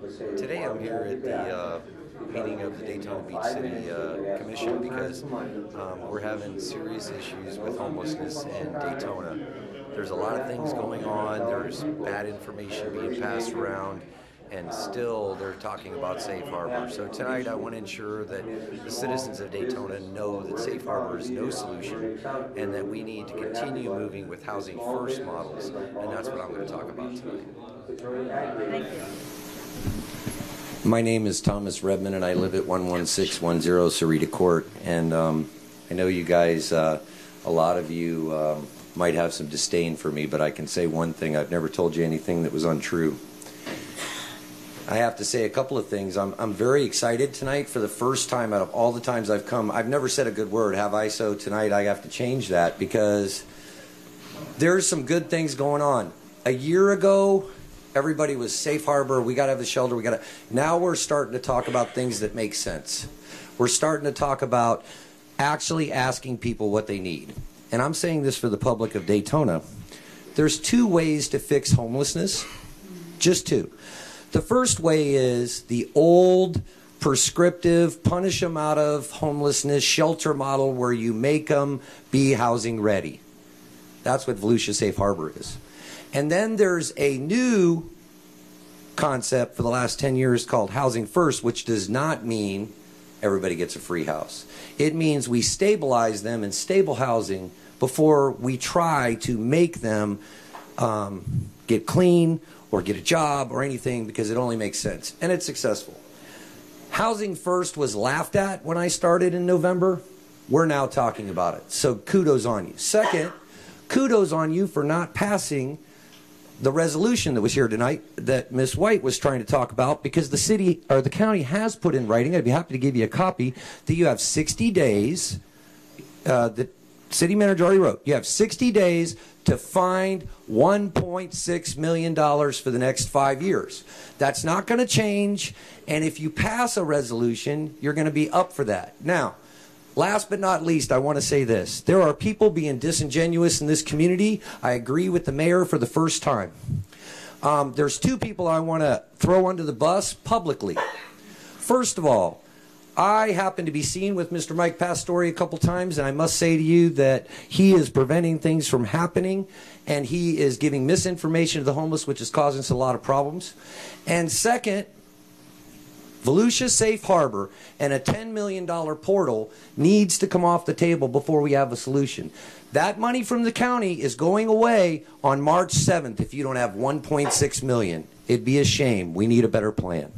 Today I'm here at the meeting of the Daytona Beach City Commission because we're having serious issues with homelessness in Daytona. There's a lot of things going on, there's bad information being passed around, and still they're talking about safe harbor. So tonight I want to ensure that the citizens of Daytona know that safe harbor is no solution and that we need to continue moving with housing first models, and that's what I'm going to talk about tonight. Thank you. My name is Thomas Rebman, and I live at 11610 Sarita Court. And I know you guys, a lot of you might have some disdain for me, but I can say one thing: I've never told you anything that was untrue. I have to say a couple of things. I'm very excited tonight. For the first time out of all the times I've come, I've never said a good word, have I? So tonight I have to change that because there's some good things going on. A year ago, everybody was safe harbor, we got to have the shelter, now we're starting to talk about things that make sense. We're starting to talk about actually asking people what they need. And I'm saying this for the public of Daytona. There's two ways to fix homelessness, just two. The first way is the old prescriptive, punish them out of homelessness shelter model where you make them be housing ready. That's what Volusia Safe Harbor is. And then there's a new concept for the last 10 years called Housing First, which does not mean everybody gets a free house. It means we stabilize them in stable housing before we try to make them get clean or get a job or anything, because it only makes sense. And it's successful. Housing First was laughed at when I started in November. We're now talking about it. So kudos on you. Second, kudos on you for not passing the resolution that was here tonight that Ms. White was trying to talk about, because the city or the county has put in writing, I'd be happy to give you a copy, that you have 60 days, the city manager already wrote, you have 60 days to find $1.6 million for the next 5 years. That's not going to change, and if you pass a resolution, you're going to be up for that. Now, last but not least, I want to say this. There are people being disingenuous in this community. I agree with the mayor for the first time. There's two people I want to throw under the bus publicly. First of all, I happen to be seen with Mr. Mike Pastore a couple times, and I must say to you that he is preventing things from happening, and he is giving misinformation to the homeless, which is causing us a lot of problems. And second, Volusia Safe Harbor and a $10 million portal needs to come off the table before we have a solution. That money from the county is going away on March 7th if you don't have $1.6 million. It'd be a shame. We need a better plan.